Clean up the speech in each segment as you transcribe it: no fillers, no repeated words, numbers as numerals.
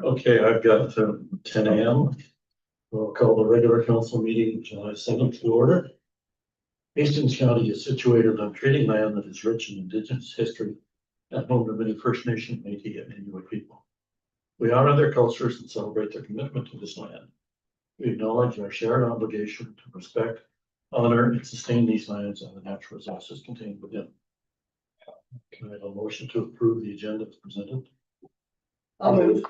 Okay, I've got 10 a.m. We'll call the regular council meeting July 7th to order. Hastings County is situated on trading land that is rich in indigenous history and home to many First Nation, Métis, and Inuit people. We honor their cultures and celebrate their commitment to this land. We acknowledge our shared obligation to respect, honor, and sustain these lands and the natural resources contained within. Can I have a motion to approve the agenda as presented? I'll move.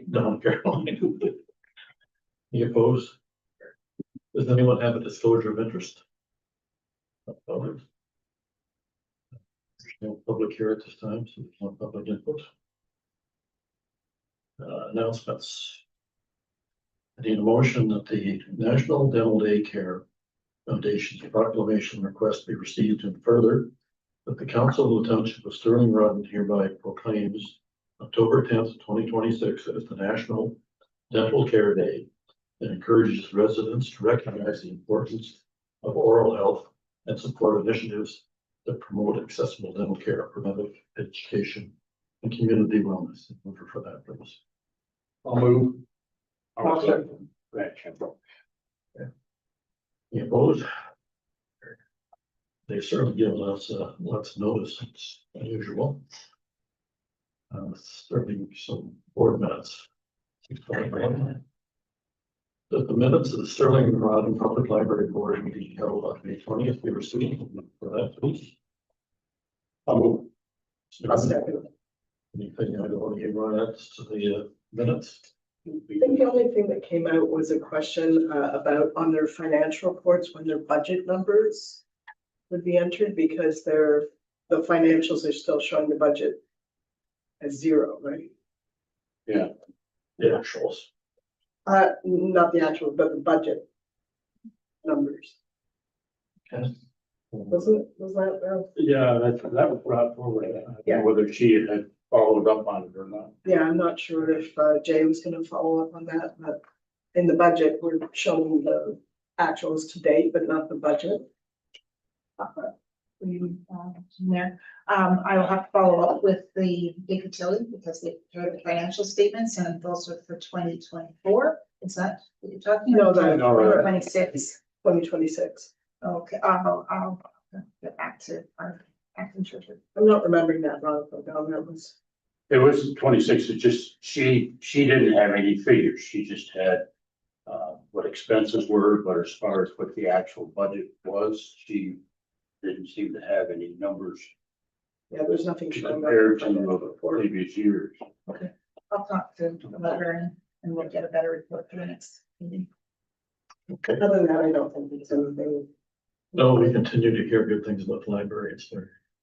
Don Caroline. Any opposed? Does anyone have a disclosure of interest? There's no public here at this time, so there's no public input. Announcements. I need a motion that the National Dental Day Care Foundation's proclamation request be received, and further that the Council of the Township of Sterling Rodden hereby proclaims October 10th, 2026 as the National Dental Care Day and encourages residents to recognize the importance of oral health and support initiatives that promote accessible dental care, preventive education, and community wellness. Move for that, please. I'll move. I'll second. Any opposed? They've certainly given us lots of notice. It's unusual. Certainly some board minutes. That the minutes of the Sterling Rodden Public Library Board meeting held on May 20th be received for that, please. I'll move. I'll second. Anything I don't want to give on that to the minutes? I think the only thing that came out was a question about on their financial reports when their budget numbers would be entered, because the financials are still showing the budget as zero, right? Yeah. The actuals. Not the actual, but the budget numbers. Okay. Was that? Yeah, that was brought forward. Yeah. Whether she had followed up on it or not. Yeah, I'm not sure if Jay was gonna follow up on that, but in the budget, we're showing the actuals to date, but not the budget. There, I will have to follow up with the Baker Tilly because they prepared the financial statements and those are for 2024. Is that what you're talking No, about? that- No, 2026. 2026. Okay, I'll get back to our acting treasurer. I'm not remembering that wrong, but no, that was. It was 26, it just, she didn't have any figures, she just had what expenses were, but as far as what the actual budget was, she didn't seem to have any numbers Yeah, there's nothing showing. compared to the previous years. I'll talk to the librarian and we'll get a better report for the next meeting. Okay. Other than that, I don't think it's anything. No, we continue to hear good things about the library. It's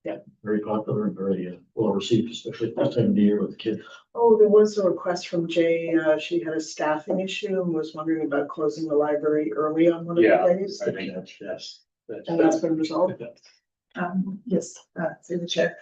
Yeah. very popular and very well received, especially at this time of the year with the kids. Oh, there was a request from Jay. She had a staffing issue and was wondering about closing the library early on one of Yeah, the days. I think that's. And that's been resolved. Yes, through the chair.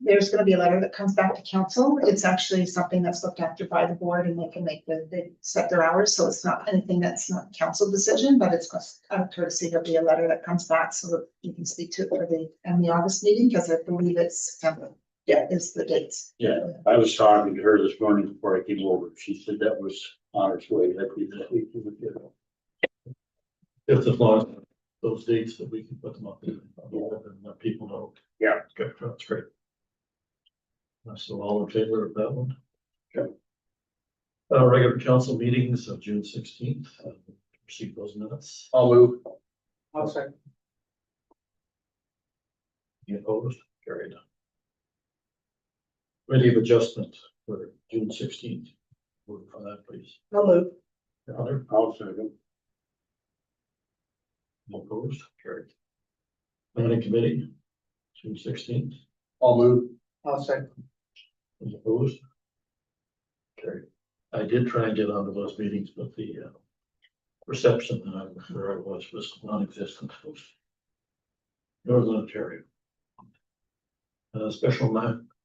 There's gonna be a letter that comes back to council. It's actually something that's looked after by the board and they can they set their hours. So it's not anything that's not council decision, but it's just out of courtesy, there'll be a letter that comes back so that you can speak to it for the August meeting, because I believe it's September. Yeah, is the dates. Yeah, I was talking to her this morning before I came over, she said that was on its way, that we would get it. Just as long as those dates that we can put them up there and let people know. Yeah. Okay, that's great. So all in favor of that one? Okay. Regular council meetings of June 16th, receive those minutes. I'll move. I'll second. Any opposed? Carried. Committee of adjustment for June 16th. Move for that, please. I'll move. Other, I'll second. opposed? Carried. Planning committee, June 16th. I'll move. I'll second. Any opposed? Carried. I did try and get onto those meetings, but the reception that where I was non-existent. Northern Ontario. Special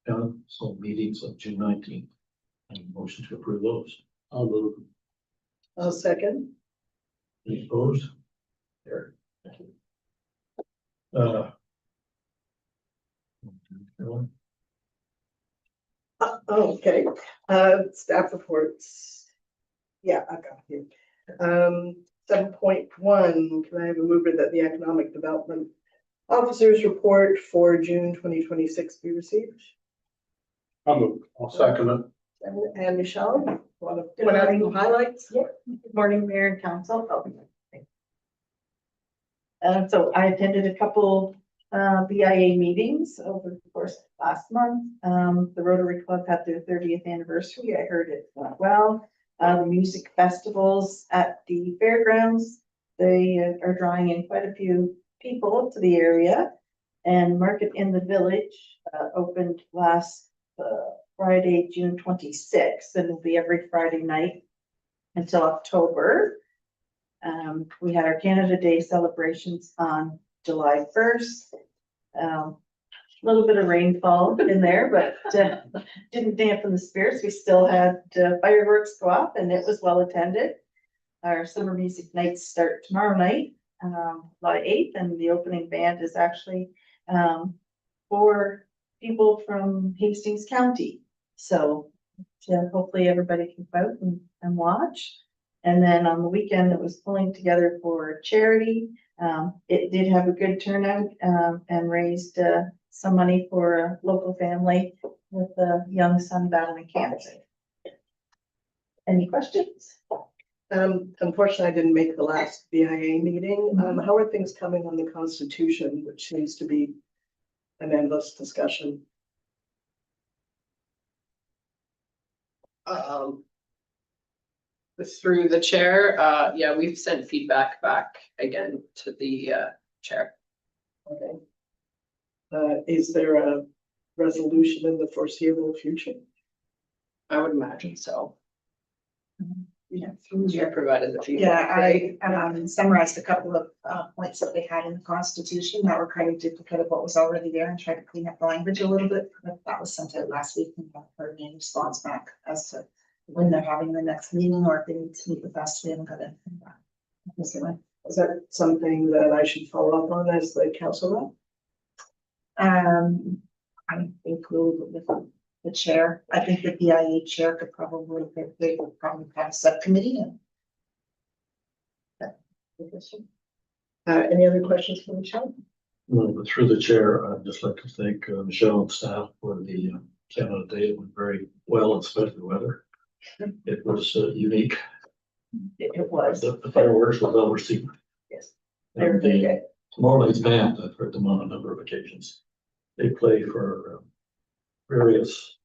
council meetings of June 19th. And motion to approve those. I'll move. I'll second. Any opposed? There. Thank you. Okay, staff reports. Yeah, I got you. 7.1, can I have a mover that the Economic Development Officers Report for June 2026 be received? I'll move. I'll second it. And Michelle, want to point out any highlights? Good morning, Mayor and Council. So I attended a couple BIA meetings over the course of last month. The Rotary Club had their 30th anniversary. I heard it went well. The music festivals at the fairgrounds, they are drawing in quite a few people to the area. And Market in the Village opened last Friday, June 26th, and will be every Friday night until October. We had our Canada Day celebrations on July 1st. A little bit of rainfall in there, but didn't dampen the spirits. We still had fireworks go off and it was well attended. Our summer music nights start tomorrow night, July 8th, and the opening band is actually for people from Hastings County. So hopefully everybody can go out and watch. And then on the weekend, it was pulling together for charity. It did have a good turnout and raised some money for a local family with a young son battling cancer. Any questions? Unfortunately, I didn't make the last BIA meeting. How are things coming on the Constitution, which seems to be an endless discussion? Through the chair, yeah, we've sent feedback back again to the chair. Okay. Is there a resolution in the foreseeable future? I would imagine so. Yeah. You provided the feedback. Yeah, I summarized a couple of points that they had in the Constitution that were kind of duplicate of what was already there and tried to clean up the language a little bit. But that was sent out last week and haven't heard any response back as to when they're having the next meeting or if they need to meet with us. We haven't got anything back. Is that something that I should follow up on as the council I think we'll with the chair. I think the BIA chair could probably, they would probably have a subcommittee and. Any other questions for Michelle? Well, but through the chair, I'd just like to thank Michelle and staff for the Canada Day. It went very well in spite of the weather. It was unique. It was. The fireworks was well received. Yes. And the Tomorrow Night's Band, I've heard them on a number of occasions. They play for various,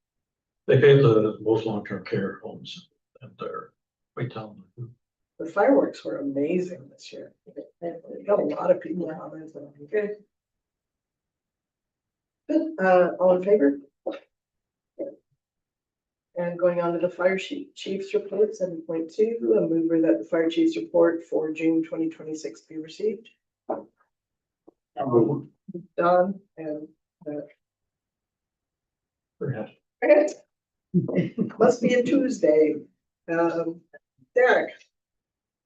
they pay the most long-term care homes and they're quite talented. The fireworks were amazing this year. We got a lot of people comments. Good. Good, all in favor? And going on to the fire chief's report, 7.2, a mover that the fire chief's report for June 2026 be received. I'll move. Don and Perhaps. must be a Tuesday. Derek.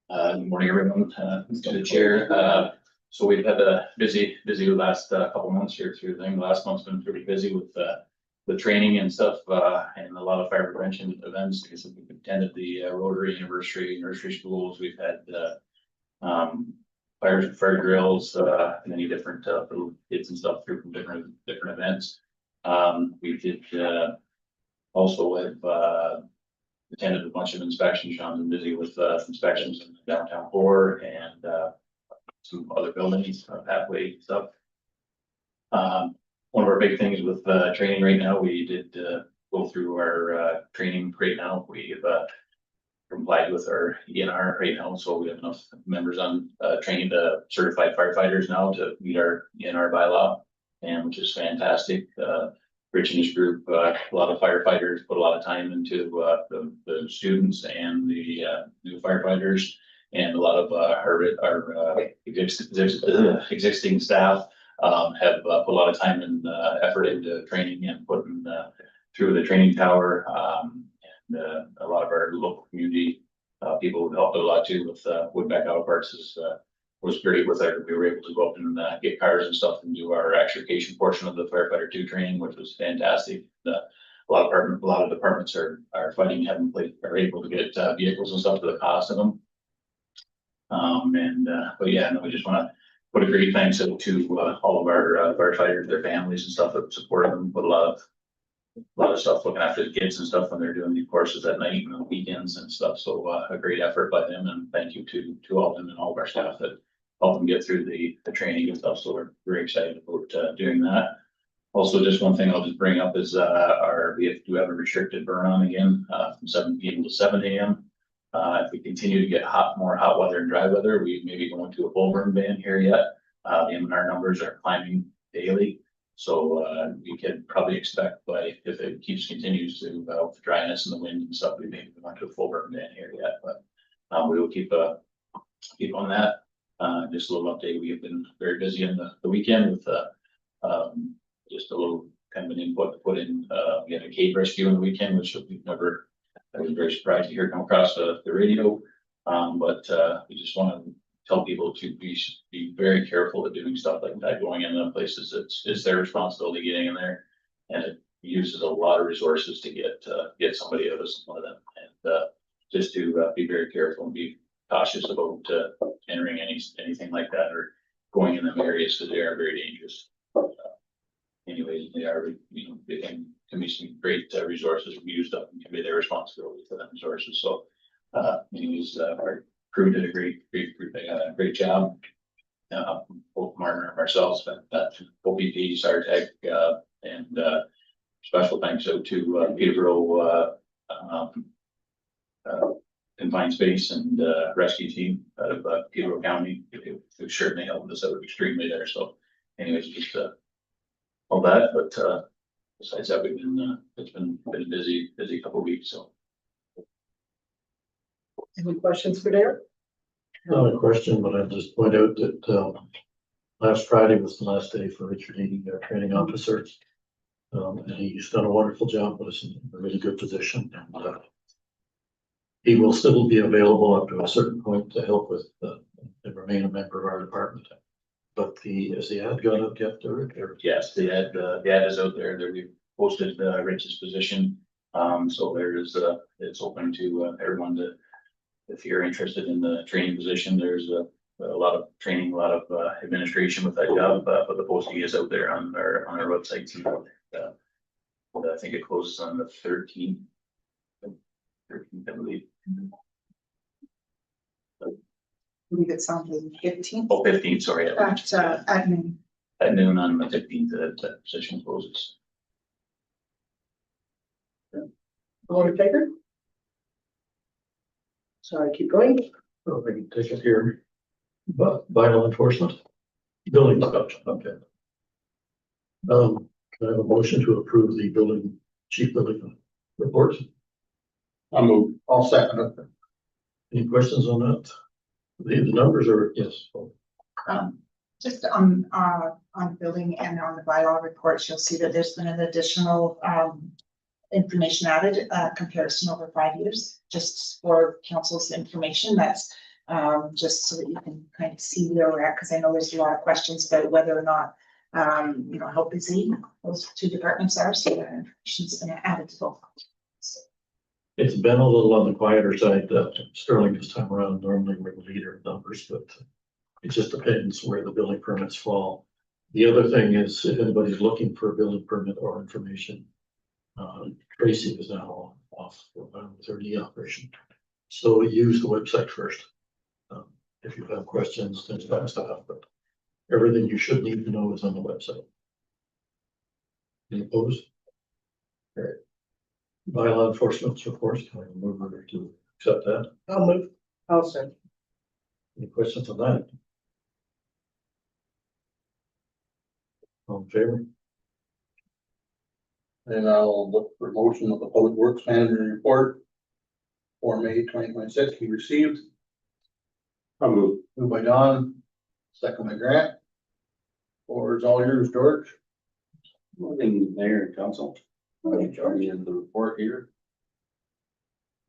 Good morning, everyone, to the chair. So we've had a busy last couple months here through the thing. Last month's been pretty busy with the training and stuff, and a lot of fire prevention events. Like I said, we've attended the Rotary Anniversary nursery schools. We've had fire drills, many different little kids and stuff through from different events. We did also have attended a bunch of inspections. Sean's been busy with inspections in the downtown core and some other buildings, pathway stuff. One of our big things with training right now, we did go through our training right now. We've complied with our ENR right now, so we have enough members on trained certified firefighters now to meet our ENR bylaw, and which is fantastic. Rich and his group, a lot of firefighters put a lot of time into, the students and the, new firefighters. And a lot of, our existing staff, have, put a lot of time and, effort into training and putting, through the training tower. And, a lot of our local community, people have helped a lot too with, Woodback Auto Parts was great with our, we were able to go up and get cars and stuff and do our extrication portion of the firefighter two training, which was fantastic. A lot of departments are fighting, haven't played, are able to get vehicles and stuff for the cost of them. But yeah, no, we just want to put a great thanks out to all of our firefighters, their families and stuff that supported them, put a lot of stuff looking after the kids and stuff when they're doing the courses at night and on weekends and stuff. So a great effort by them, and thank you to all of them and all of our staff that helped them get through the training and stuff. So we're very excited about doing that. Also, just one thing I'll just bring up is we do have a restricted burn on again from 7 p.m. to 7 a.m. If we continue to get more hot weather and dry weather, we may be going to a full burn ban here yet. The M&R numbers are climbing daily. So we could probably expect if it continues to with dryness and the wind and stuff, we may be going to a full burn ban here yet. But we will keep on that. Just a little update. We have been very busy in the weekend with just a little kind of an input to put in. We had a cave rescue on the weekend, which I was very surprised to hear come across the radio. But we just want to tell people to be very careful of doing stuff like that, going in the places it's their responsibility getting in there. And it uses a lot of resources to get somebody out of one of them. And just to be very careful and be cautious about entering anything like that or going in them areas, because they are very dangerous. Anyways, they are, they can be some great resources used up and can be their responsibility for them resources. So anyways, our crew did a great job. Both Martin and ourselves, but OPP, SARTEC, and special thanks out to Peterborough Confined Space and rescue team out of Peterborough County, who certainly helped us out extremely there. So anyways, just all that, but besides that, it's been a busy couple of weeks. So Any questions for Derek? Not a question, but I'll just point out that last Friday was the last day for Richard Eady, our training officer. And he's done a wonderful job, but is in a really good position. And he will still be available up to a certain point to help with and remain a member of our department. But is the ad gone up yet, Derek? yes, the ad is out there. We've posted Rich's position. So it's open to everyone to, if you're interested in the training position. There's a lot of training, a lot of administration with that job, but the posting is out there on our website. I think it closes on the 13th, I believe. I believe it's on the 15th. Oh, 15th, sorry. At noon. At noon on the 15th, that position closes. All in favor? Sorry, keep going. Oh, we can take it here. But vinyl enforcement, building inspection, okay. Can I have a motion to approve the chief building report? I'll second it. Any questions on that? The numbers are, yes. Just on building and on the bylaw reports, you'll see that there's been an additional information added, comparison over 5 years, just for council's information. That's just so that you can kind of see where we're at, because I know there's a lot of questions about whether or not how busy those two departments are. So that information's been added to both. It's been a little on the quieter side, Sterling this time around. Normally we're the leader of numbers, but it just depends where the building permits fall. The other thing is, if anybody's looking for a building permit or information, Tracy is now off with her knee operation. So use the website first. If you have questions, things like that stuff, but everything you should need to know is on the website. Any opposed? All right. Bylaw enforcement report, can I move over to accept that? I'll move. I'll second. Any questions on that? All in favor? And I'll look for motion of the Public Works Manager report for May 2026 be received. I'll move. Moved by Don, second by Grant. Or is all yours, George? Morning, Mayor and Council. Morning, George. In the report here.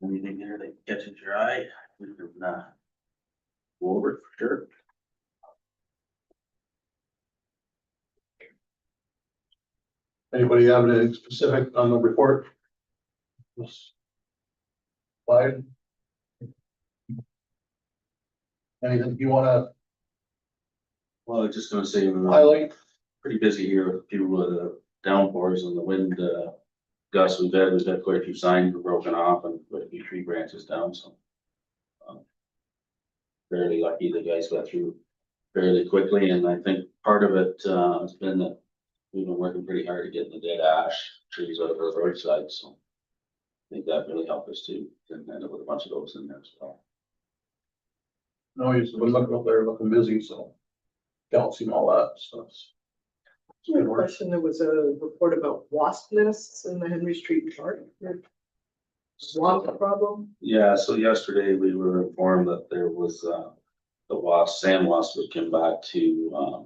Anything there that catches your eye, we can, go over it for sure. Anybody have anything specific on the report? This slide? Anything you wanna Well, I was just gonna say, highlight? pretty busy here with a few of the downpours and the wind, gusts we've had quite a few signs were broken off and quite a few tree branches down, so. Fairly lucky the guys got through fairly quickly, and I think part of it, has been that we've been working pretty hard to get the dead ash trees out of the roadside, so. I think that really helped us too, and end up with a bunch of those in there as well. No, he's been looking up there, looking busy, so. Calcium, all that stuff. Good question. There was a report about wasp nests in the Henry Street Park. Swamp problem. Yeah, so yesterday we were informed that there was, the wasp, sand wasp that came back to,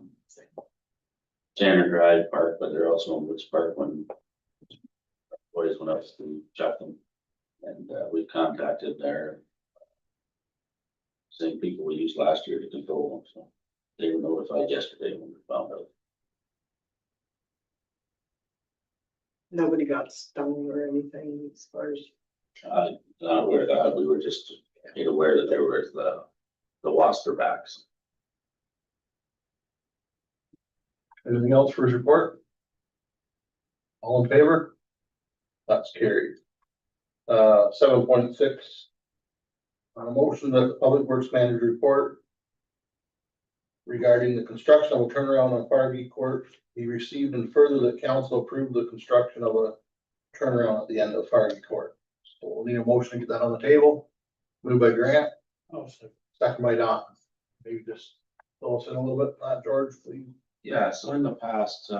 Tanner Drive Park, but they're also in Woods Park when boys went up to check them. And, we contacted their same people we used last year to control them, so they were notified yesterday when we found out. Nobody got stung or anything as far as. I'm not aware of that, we were just made aware that there was the wasps are back. So. Anything else for his report? All in favor? That's carried. 7.6. On a motion that the Public Works Manager report regarding the construction of a turnaround on Fargy Court be received, and further that council approve the construction of a turnaround at the end of Fargy Court. So we'll need a motion to get that on the table. Moved by Grant. Oh, second by Don. Maybe just fill us in a little bit, George, please. Yeah, so in the past,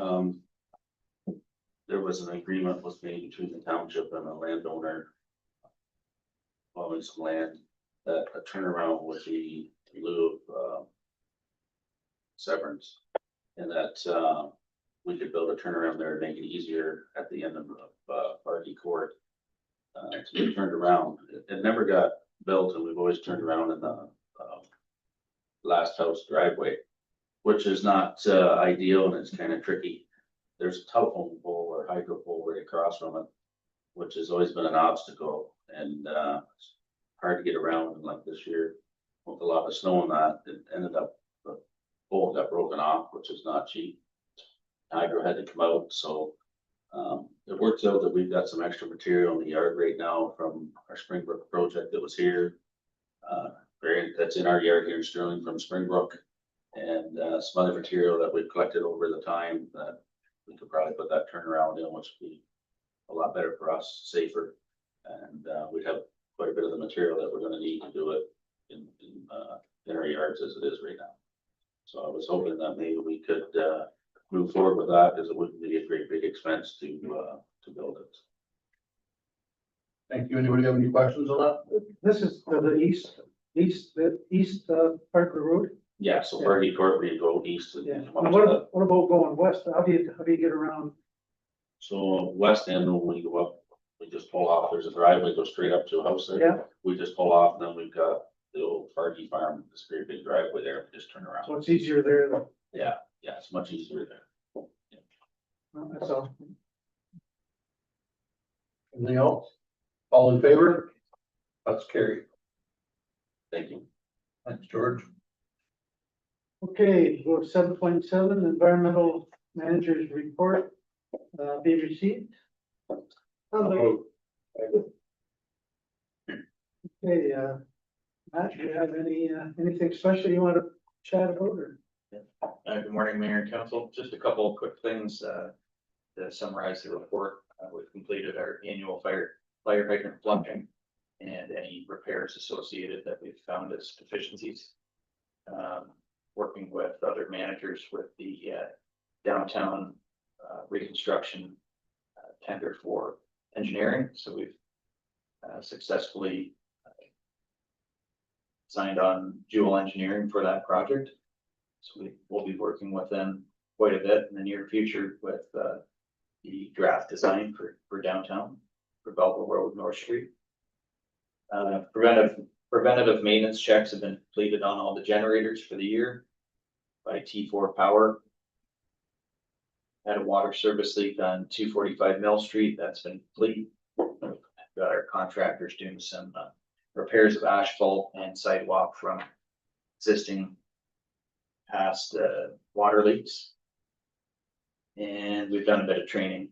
there was an agreement was made between the township and the landowner. Owning some land, that a turnaround would be in lieu of, severance. And that, we could build a turnaround there and make it easier at the end of, Fargy Court. To be turned around, it never got built, and we've always turned around in the, last house driveway. Which is not, ideal, and it's kind of tricky. There's a telephone pole or hydro pole right across from it, which has always been an obstacle, and, it's hard to get around. And like this year, with a lot of snow on that, it ended up, the pole got broken off, which is not cheap. Hydro had to come out, so, it works out that we've got some extra material in the yard right now from our Springbrook project that was here. That's in our yard here in Sterling from Springbrook. And, some other material that we've collected over the time that we could probably put that turnaround in, which would be a lot better for us, safer. And, we'd have quite a bit of the material that we're gonna need to do it in our yards as it is right now. So I was hoping that maybe we could, move forward with that, because it wouldn't be a great big expense to build it. Thank you. Anybody have any questions on that? This is the east Parker Road. Yeah, so Fargy Court, we go east. And Yeah. come up And to what about going west? How do you get around? So west end, when we go up, we just pull off, there's a driveway, goes straight up to a house there. Yeah. We just pull off, and then we've got the old Fargy farm, this very big driveway there, we just turn around. So it's easier there than, Yeah, it's much easier there. that's all. Anything else? All in favor? That's carried. Thank you. Thanks, George. Okay, go to 7.7, environmental manager's report, be received. Okay, Matt, do you have anything special you want to chat about, or? Good morning, Mayor and Council. Just a couple of quick things to summarize the report. We've completed our annual fire hydrant flushing and any repairs associated that we've found as deficiencies. Working with other managers with the downtown reconstruction tender for engineering, so we've successfully signed on Jewel Engineering for that project. So we will be working with them quite a bit in the near future with the draft design for downtown, for Belleville Road, North Street. Preventative maintenance checks have been completed on all the generators for the year by T4 Power. Had a water service leak on 245 Mill Street, that's been complete. Got our contractors doing some repairs of asphalt and sidewalk from existing past water leaks. And we've done a bit of training,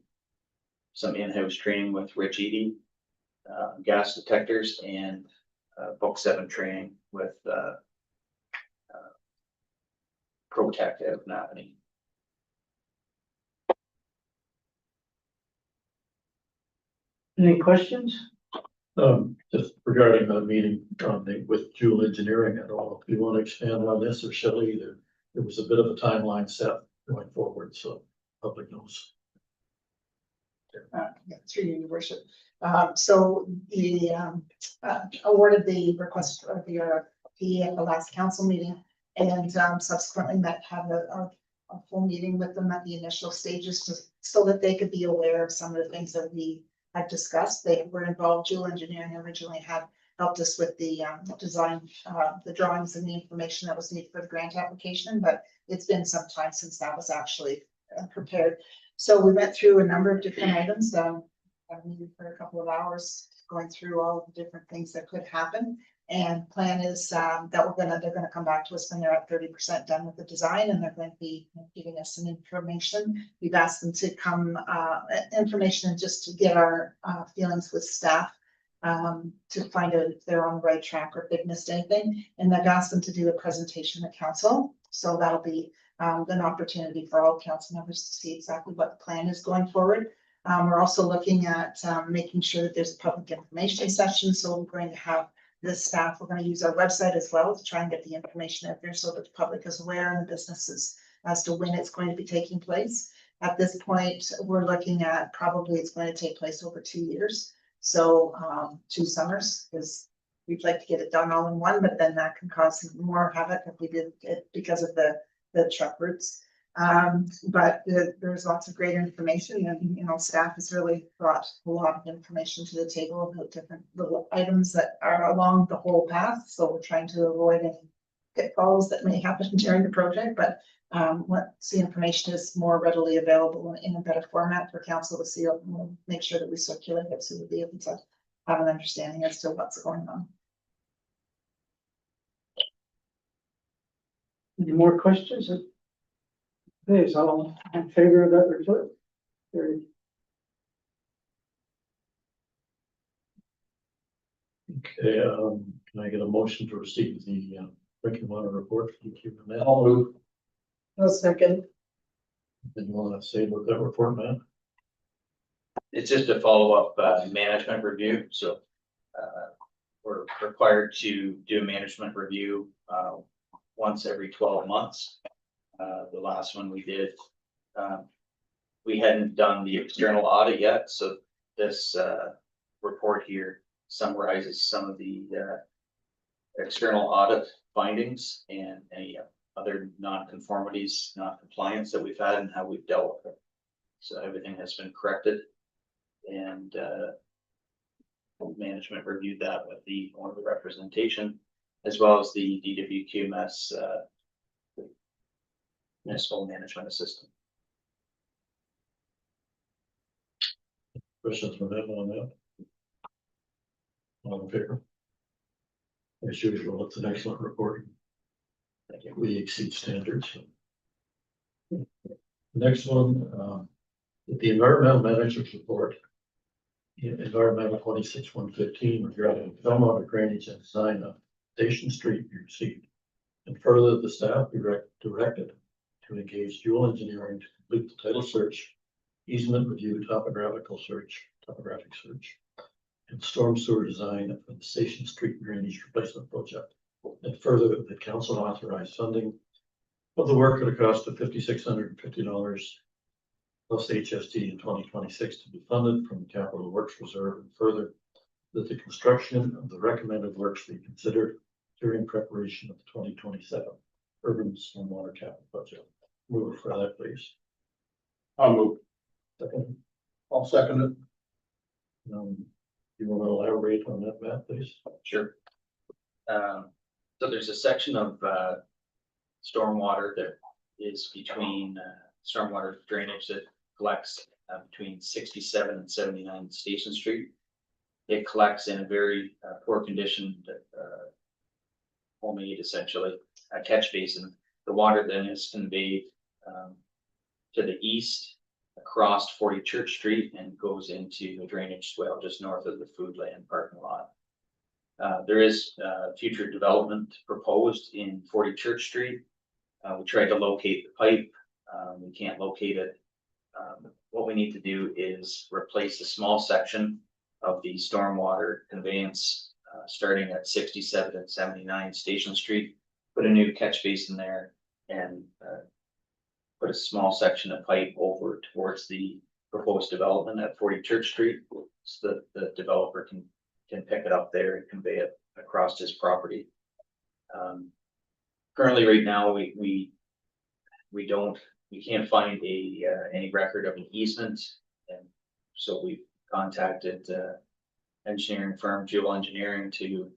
some in-house training with Rich Eady, gas detectors, and Book 7 training with Protect out of Napanee. Any questions? Just regarding the meeting with Jewel Engineering, I don't know if you want to expand on this, or Shelley, there was a bit of a timeline set going forward, so public knows. Yeah, through your worship. So the awarded the request of the RFP at the last council meeting, and subsequently had a full meeting with them at the initial stages so that they could be aware of some of the things that we had discussed. They were involved. Jewel Engineering originally had helped us with the design, the drawings and the information that was needed for the grant application, but it's been some time since that was actually prepared. So we went through a number of different items, I mean, for a couple of hours, going through all of the different things that could happen. And plan is that they're gonna come back to us when they're at 30% done with the design, and they're going to be giving us some information. We've asked them to come, information, and just to get our feelings with staff, to find out if they're on the right track or if they've missed anything. And I've asked them to do a presentation at council, so that'll be an opportunity for all council members to see exactly what the plan is going forward. We're also looking at making sure that there's a public information session, so we're going to have the staff, we're going to use our website as well to try and get the information out there so that the public is aware and the businesses as to when it's going to be taking place. At this point, we're looking at probably it's going to take place over 2 years. So 2 summers, because we'd like to get it done all in one, but then that can cause more havoc if we did it because of the truck routes. But there's lots of great information, and you know, staff has really brought a lot of information to the table about different little items that are along the whole path. So we're trying to avoid any pitfalls that may happen during the project, but once the information is more readily available in a better format for council to see, we'll make sure that we circulate it so we'll be able to have an understanding as to what's going on. Any more questions? Okay, so all in favor of that report? Carried. Okay, can I get a motion to receive the drinking water report from Cuban? I'll move. No second. Did you want to say about that report, Matt? It's just a follow-up management review, so we're required to do a management review once every 12 months. The last one we did, we hadn't done the external audit yet, so this report here summarizes some of the external audit findings and any other non-conformities, non-compliance that we've had and how we've dealt with it. So everything has been corrected, and management reviewed that with the owner representation, as well as the DWQMS municipal management assistant. Questions from them on that? All in favor? As usual, it's an excellent report. I think we exceed standards. Next one, the environmental manager's report. Environmental 26-115 regarding stormwater drainage and design of Station Street be received. And further, the staff be directed to engage Jewel Engineering to complete the title search, easement review, topographic search, and storm sewer design for the Station Street drainage replacement project. And further, the council authorized funding of the work at a cost of $5,650 plus HST in 2026 to be funded from the Capital Works Reserve, and further that the construction of the recommended works be considered during preparation of the 2027 urban stormwater capital budget. Move for that, please. I'll move. Second, I'll second it. you want to elaborate on that, Matt, please? Sure. So there's a section of, stormwater that is between, stormwater drainage that collects, between 67 and 79 Station Street. It collects in a very, poor condition, homemade essentially, a catch basin. The water then is conveyed, to the east across 40 Church Street and goes into the drainage swale just north of the Food Land parking lot. There is future development proposed in 40 Church Street. We tried to locate the pipe. We can't locate it. What we need to do is replace a small section of the stormwater conveyance, starting at 67 and 79 Station Street. Put a new catch basin there and put a small section of pipe over towards the proposed development at 40 Church Street, so that the developer can pick it up there and convey it across his property. Currently, right now, we can't find any record of an easement, and so we've contacted engineering firm Jewel Engineering to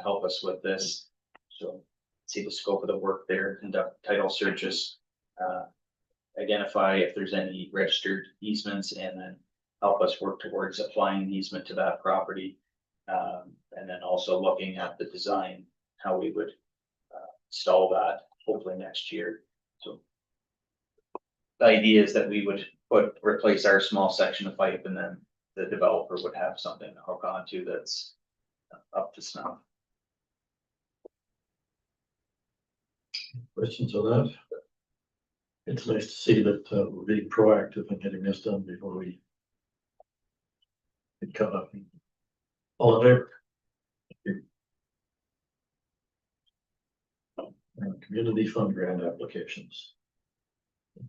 help us with this. So see the scope of the work there, conduct title searches, identify if there's any registered easements, and then help us work towards applying an easement to that property. And then also looking at the design, how we would install that hopefully next year. So the idea is that we would replace our small section of pipe, and then the developer would have something to hook onto that's up to snuff. Questions on that? It's nice to see that we're being proactive in getting this done before we get caught up. All in favor? Community fund grant applications.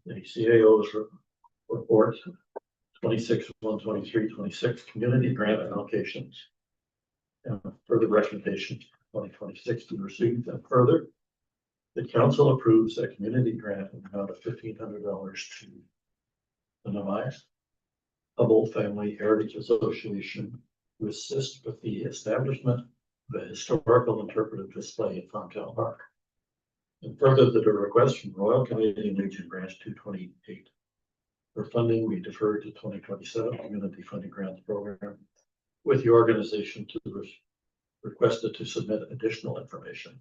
The CAO's report 26/123/26 community grant allocations. And further recommendations for 2026 to be received, and further, the council approves a community grant in the amount of $1,500 to the Novi Hubble Family Heritage Association to assist with the establishment of a historical interpretive display at Farmtown Park. And further, that a request from Royal Canadian Legion Branch 228 for funding be deferred to 2027 Community Funding Grants Program, with the organization to requested to submit additional information,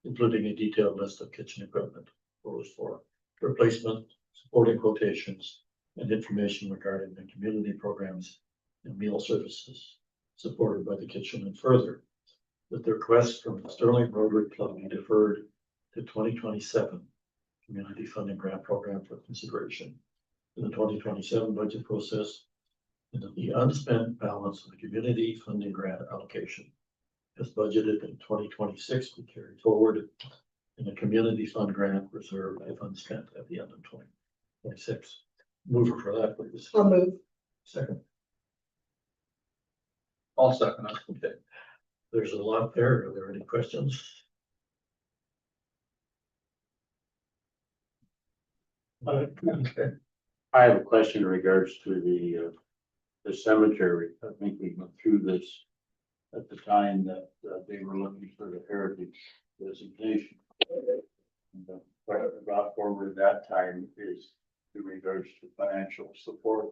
including a detailed list of kitchen equipment proposed for replacement, supporting quotations, and information regarding the community programs and meal services supported by the kitchen. And further, that the request from the Sterling Rotary Club be deferred to 2027 Community Funding Grant Program for consideration in the 2027 budget process, and that the unspent balance of the community funding grant allocation as budgeted in 2026 be carried forward in the community fund grant reserve if unspent at the end of 2026. Mover for that, please. I'll move. Second. I'll second it. Okay. There's a lot there. Are there any questions? Okay. I have a question in regards to the cemetery. I think we went through this at the time that they were looking for the heritage designation. And, what I brought forward at that time is in regards to financial support.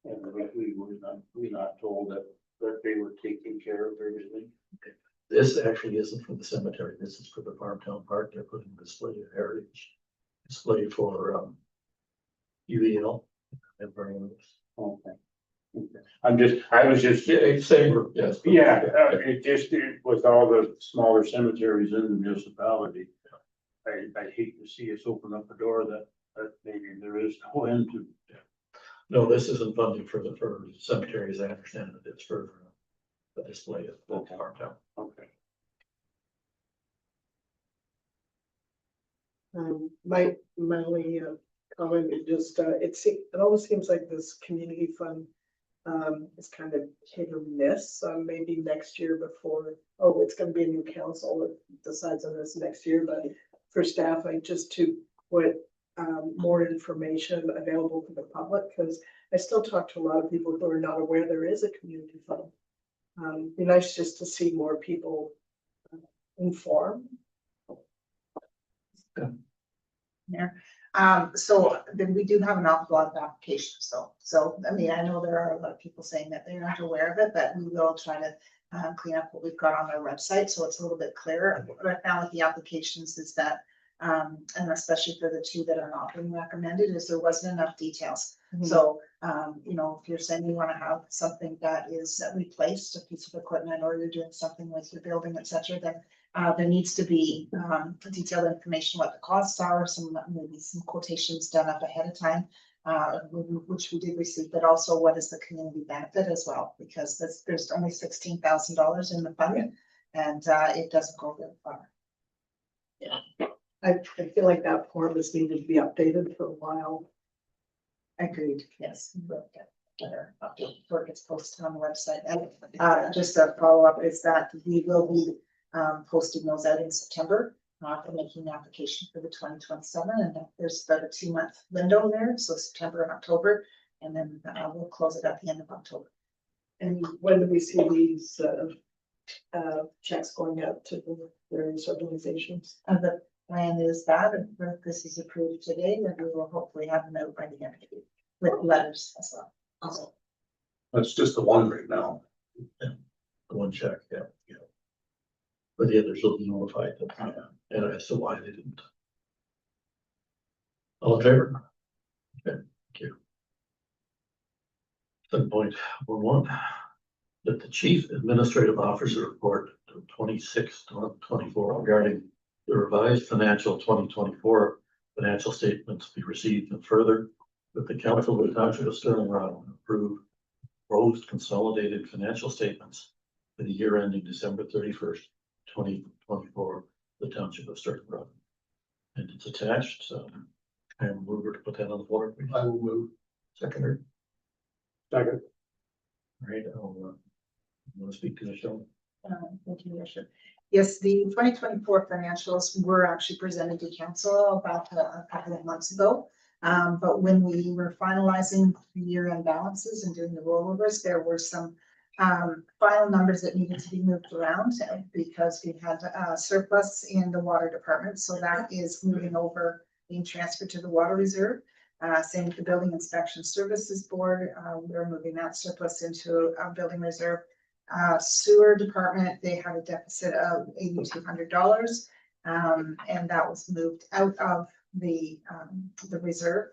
And we were not told that they were taking care of everything. This actually isn't for the cemetery. This is for the Farmtown Park. They're putting a display of heritage. Display for UEL and burning this. Okay. I was just. Yeah, same, yes. Yeah, with all the smaller cemeteries in the municipality, I hate to see us open up a door that maybe there is no end to. No, this isn't funding for cemeteries. I understand that it's for the display of Farmtown. Okay. My only comment, it almost seems like this community fund is kind of hit or miss, maybe next year before, it's gonna be a new council that decides on this next year, but for staff, like just to put more information available to the public, because I still talk to a lot of people who are not aware there is a community fund. Be nice just to see more people informed. So then we do have an awful lot of applications, so, I mean, I know there are a lot of people saying that they're not aware of it, but we will try to clean up what we've got on our website, so it's a little bit clearer. What I found with the applications is that, and especially for the two that are not being recommended, is there wasn't enough details. So, you know, if you're saying you wanna have something that is replaced, a piece of equipment, or you're doing something with your building, et cetera, then there needs to be detailed information, what the costs are, maybe some quotations done up ahead of time, which we did receive, but also what is the community benefit as well, because there's only $16,000 in the fund, and it doesn't go very far. I feel like that form is needed to be updated for a while. Agreed, yes, we will get better update before it gets posted on the website. And just a follow-up is that we will be posting those out in September for making the application for the 2027, and there's about a 2-month window there, so September and October, and then we'll close it at the end of October. And when do we see these checks going out to the various organizations? And the plan is that if this is approved today, then we will hopefully have them out by the end of the week with letters as well. Also, That's just the one right now. One check, yeah. But the others will be notified, and as to why they didn't. All in favor? Okay, thank you. 7.11, that the chief administrative officer report to 26/24 regarding the revised financial 2024 financial statements be received, and further that the council of the township of Sterling Rock approve proposed consolidated financial statements for the year ending December 31st, 2024, the township of Sterling Rock. And it's attached, so I'm mover to put that on the floor, please. I will move. Seconder. Second. All right, I'll, want to speak to Michelle? Thank you, Your Worship. Yes, the 2024 financials were actually presented to council about a couple of months ago. But when we were finalizing the year-end balances and doing the rollovers, there were some final numbers that needed to be moved around because we had surplus in the water department. So that is moving over, being transferred to the water reserve. Same with the building inspection services board. We're moving that surplus into a building reserve. Sewer department, they had a deficit of $8,200, and that was moved out of the reserve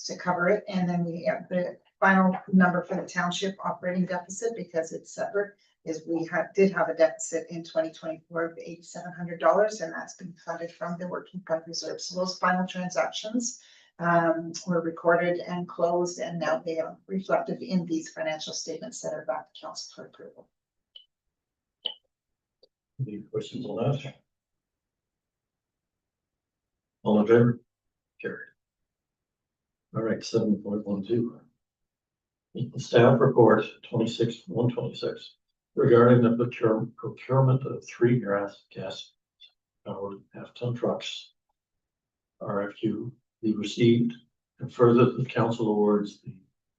to cover it. And then we have the final number for the township operating deficit, because it's separate, is we did have a deficit in 2024 of $8,700, and that's been funded from the working fund reserve. So those final transactions were recorded and closed, and now they are reflected in these financial statements that are back to council for approval. Any questions on that? All in favor? Carried. All right, 7.12. The staff report 26/126 regarding the procurement of 3 gas powered half-ton trucks. RFQ be received, and further the council awards the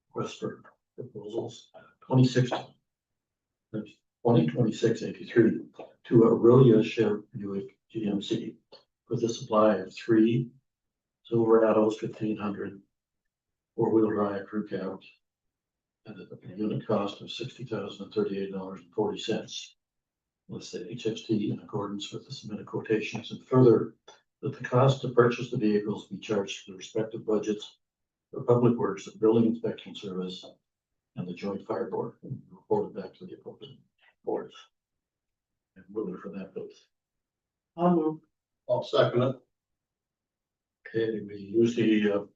request for proposals 2026-83 to Aurelia Buick GMC for the supply of 3 Silverados 1500 4-wheel drive crew cabs at a unit cost of $60,038.40. Let's say HST in accordance with the submitted quotations, and further that the cost to purchase the vehicles be charged to the respective budgets for Public Works, the Building Inspection Service, and the Joint Fire Board, and reported back to the appropriate boards. And mover for that, please. I'll move. I'll second it. Okay, we use the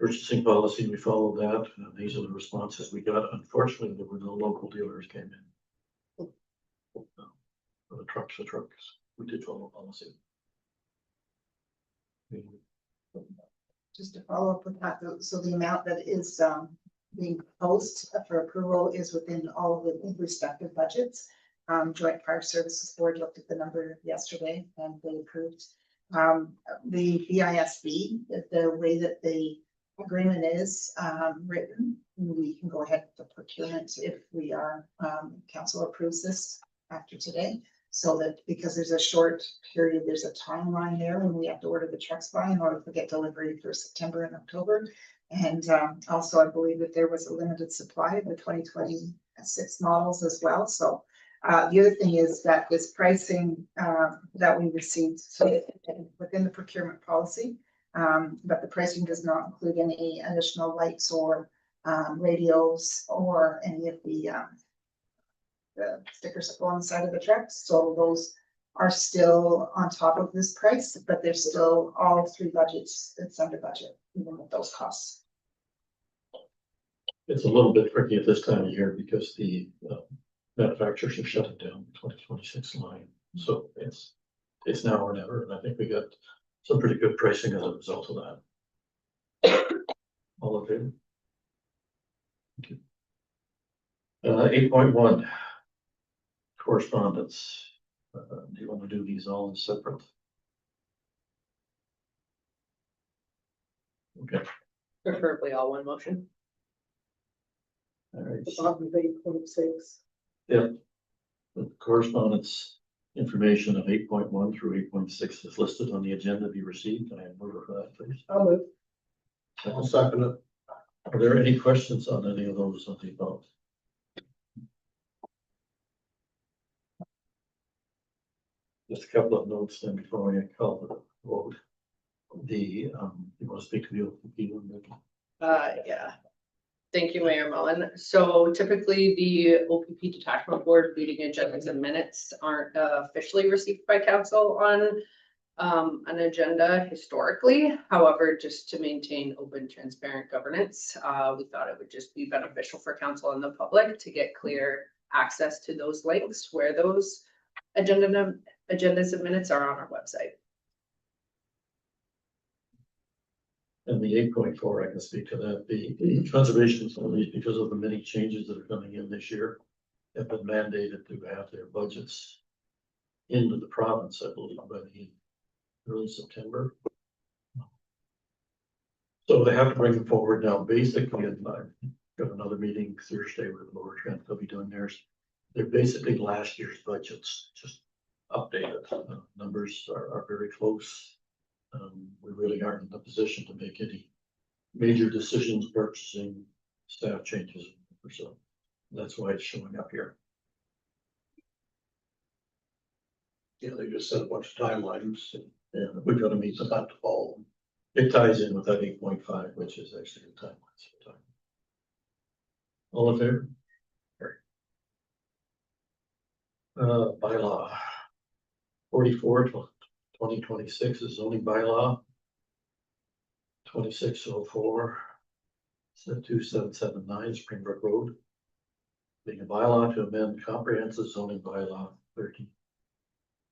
purchasing policy, we follow that, and these are the responses we got. Unfortunately, there were no local dealers came in. For the trucks, we did follow policy. just to follow up with that, so the amount that is being proposed for approval is within all of the respective budgets. Joint Fire Services Board looked at the number yesterday and they approved. The BISB, the way that the agreement is written, we can go ahead with the procurement if we are, council approves this after today. So that, because there's a short period, there's a timeline there when we have to order the trucks by in order to get delivery for September and October. And also, I believe that there was a limited supply of the 2026 models as well. So the other thing is that this pricing that we received, so within the procurement policy, but the pricing does not include any additional lights or radios or any of the stickers that go on the side of the truck. So those are still on top of this price, but they're still all three budgets. It's under budget, even with those costs. It's a little bit tricky at this time of year because the manufacturers are shutting down the 2026 line. So it's now or never, and I think we got some pretty good pricing as a result of that. All in favor? Thank you. 8.1. Correspondence. Do you want to do these all in separate? Okay, Preferably all one motion. all right. The bottom of 8.6. Yep. The correspondence information of 8.1 through 8.6 is listed on the agenda to be received. Can I have a mover for that, please? I'll move. I'll second it. Are there any questions on any of those on the above? Just a couple of notes then before we call the vote. You want to speak to the OPP one, Nikki? Yeah. Thank you, Mayor Mullen. So typically the OPP detachment board meeting agendas and minutes aren't officially received by council on an agenda historically. However, just to maintain open, transparent governance, we thought it would just be beneficial for council and the public to get clear access to those links where those agendas and minutes are on our website. And the 8.4, I can speak to that. The conservation authorities, because of the many changes that are coming in this year, have been mandated to have their budgets into the province, I believe, by the early September. So they have to bring them forward now. Basically, and I've got another meeting Thursday with Lower Trent. They'll be doing theirs. They're basically last year's budgets, just updated. Numbers are very close. We really aren't in the position to make any major decisions, purchasing, staff changes, or so. That's why it's showing up here. Yeah, they just set a bunch of timelines. And we've got to meet them at the fall. It ties in with that 8.5, which is actually the timeline. All in favor? Bylaw 44, 2026 is zoning bylaw. 2604, 2779 Springbrook Road. Being a bylaw to amend comprehensive zoning bylaw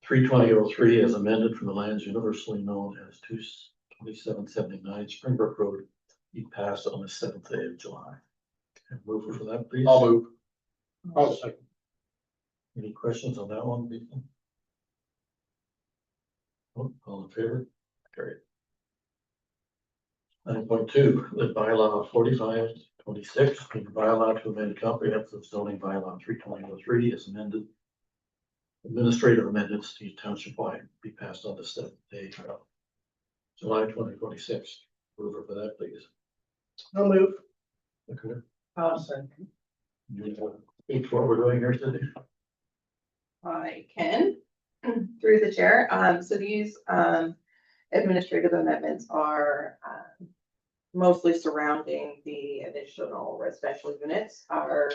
32003 as amended from the lands universally known as 2779 Springbrook Road, be passed on the 7th day of July. And mover for that, please. I'll move. I'll second. Any questions on that one? Oh, all in favor? Carried. 9.2, the bylaw 4526, the bylaw to amend comprehensive zoning bylaw 32003 is amended. Administrative amendments to township wide be passed on the 7th day of July 2026. Mover for that, please. I'll move. Okay. I'll second. You want to speak to what we're doing here today? I can, through the chair. So these administrative amendments are mostly surrounding the additional residential units. Our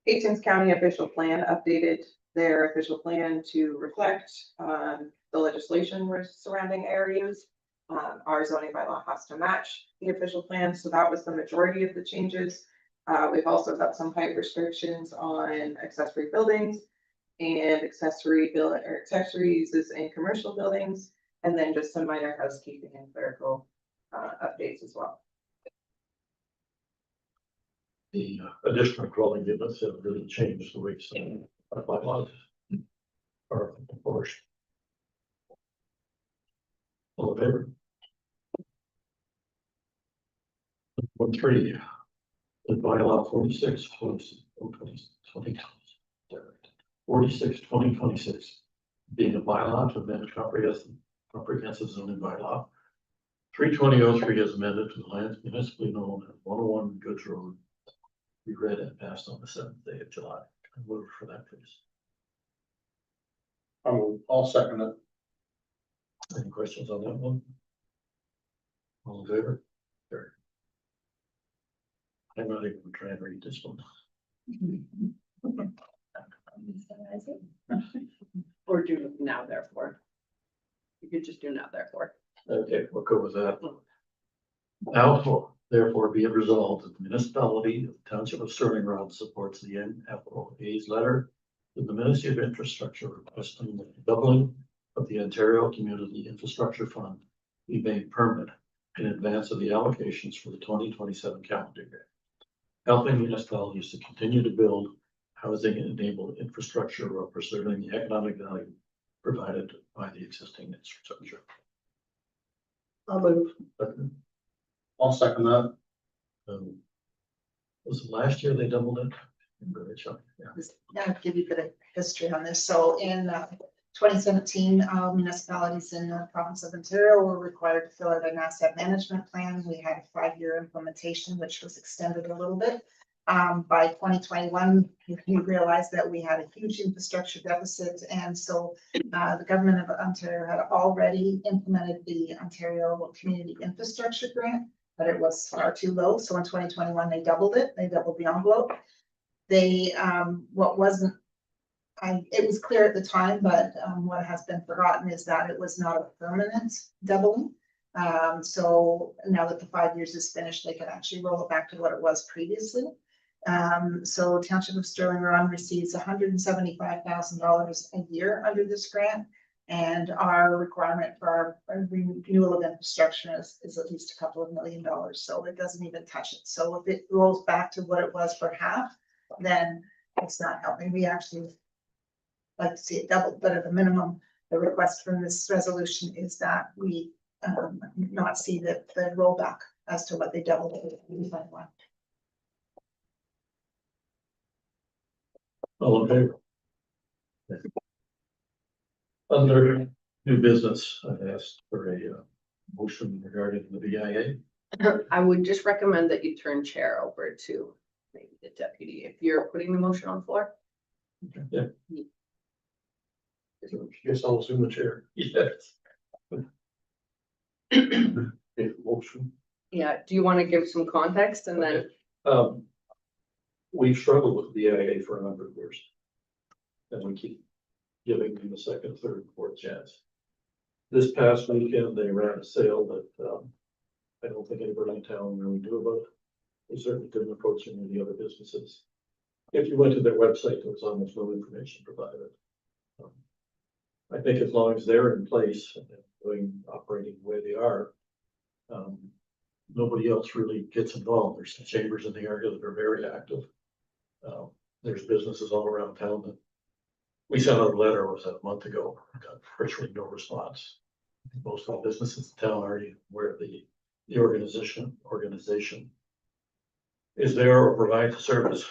Hastings County official plan updated their official plan to reflect the legislation surrounding areas. Our zoning bylaw has to match the official plan, so that was the majority of the changes. We've also got some height restrictions on accessory buildings and accessory uses in commercial buildings, and then just some minor housekeeping and clerical updates as well. The additional dwelling units have really changed the way some bylaws are enforced. All in favor? 1.3, the bylaw 46/2026, being a bylaw to amend comprehensive zoning bylaw. 32003 is amended to the lands municipally known as 101 Goods Road. Be read and passed on the 7th day of July. I move for that, please. I'll second it. Any questions on that one? All in favor? Carried. I'm not even trying to read this one. Or do now therefore. You could just do now therefore. Okay, we'll go with that. Now, therefore, be it resolved that the municipality of the Township of Sterling Road supports the NFOA's letter to the Ministry of Infrastructure requesting the doubling of the Ontario Community Infrastructure Fund be made permanent in advance of the allocations for the 2027 calendar year, helping municipalities to continue to build housing and enable infrastructure while preserving the economic value provided by the existing infrastructure. I'll move. I'll second that. Was it last year they doubled it? Yeah. I'll give you a bit of history on this. So in 2017, municipalities in the province of Ontario were required to fill out an asset management plan. We had a 5-year implementation, which was extended a little bit. By 2021, you realized that we had a huge infrastructure deficit. And so the government of Ontario had already implemented the Ontario Community Infrastructure Grant, but it was far too low. So in 2021, they doubled it. They doubled the envelope. They, it was clear at the time, but what has been forgotten is that it was not a permanent doubling. So now that the 5 years is finished, they can actually roll it back to what it was previously. So Township of Sterling Road receives $175,000 a year under this grant. And our requirement for our renewal of infrastructure is at least a couple of $1 million. So it doesn't even touch it. So if it rolls back to what it was for half, then it's not helping. We actually like to see it doubled, but at the minimum, the request from this resolution is that we not see the rollback as to what they doubled it in 2021. All in favor? Under new business, I asked for a motion regarding the BIA. I would just recommend that you turn chair over to maybe the deputy if you're putting the motion on the floor. Yeah. Guess I'll assume the chair. Yes. Okay, motion. Yeah, do you want to give some context and then? We've struggled with BIA for a number of years. And we keep giving them a second, third, fourth chance. This past weekend, they ran a sale that I don't think anybody in town really knew about. They certainly didn't approach any of the other businesses. If you went to their website, there was almost no information provided. I think as long as they're in place and operating the way they are, nobody else really gets involved. There's some chambers in the area that are very active. There's businesses all around town that we sent out a letter, was that a month ago, got virtually no response. Most of the businesses in town are aware of the organization is there or provides a service.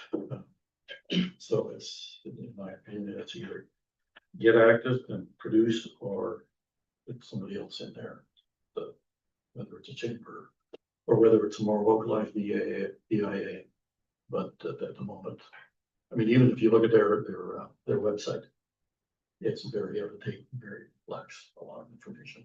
So it's, in my opinion, it's either get active and produce or it's somebody else in there. Whether it's a chamber or whether it's a more localized BIA. But at the moment, I mean, even if you look at their website, it's very everything, very lacks a lot of information.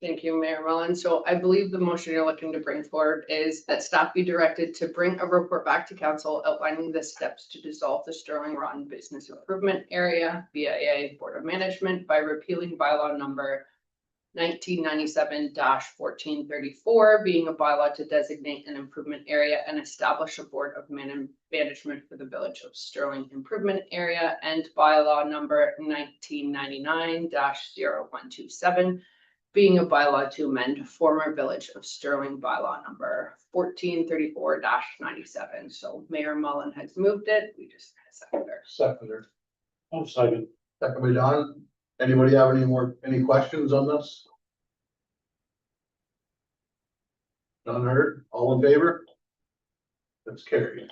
Thank you, Mayor Mullen. So I believe the motion you're looking to bring forward is that staff be directed to bring a report back to council outlining the steps to dissolve the Sterling Run Business Improvement Area, BIA Board of Management by repealing bylaw number 1997-1434, being a bylaw to designate an improvement area and establish a board of management for the Village of Sterling Improvement Area, and bylaw number 1999-0127, being a bylaw to amend former Village of Sterling bylaw number 1434-97. So Mayor Mullen has moved it. We just had a seconder. Seconder. I'll second. Second by Don. Anybody have any questions on this? None heard, all in favor? That's carried.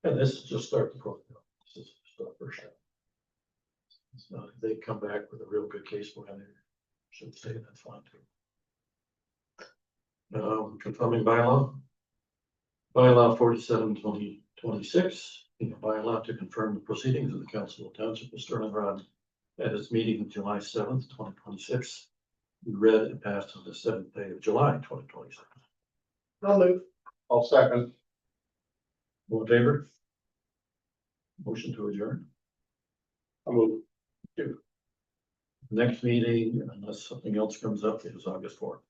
And this is just start the program. This is just our first step. It's not, if they come back with a real good case plan, they should say that's fine too. Confirming bylaw. Bylaw 47-2026, being a bylaw to confirm the proceedings of the Council of Township of Sterling Rod at its meeting of July 7th, 2026. Read and passed on the 7th day of July, 2026. I'll move. I'll second. All in favor? Motion to adjourn. I'll move. Next meeting, unless something else comes up, is August 4th.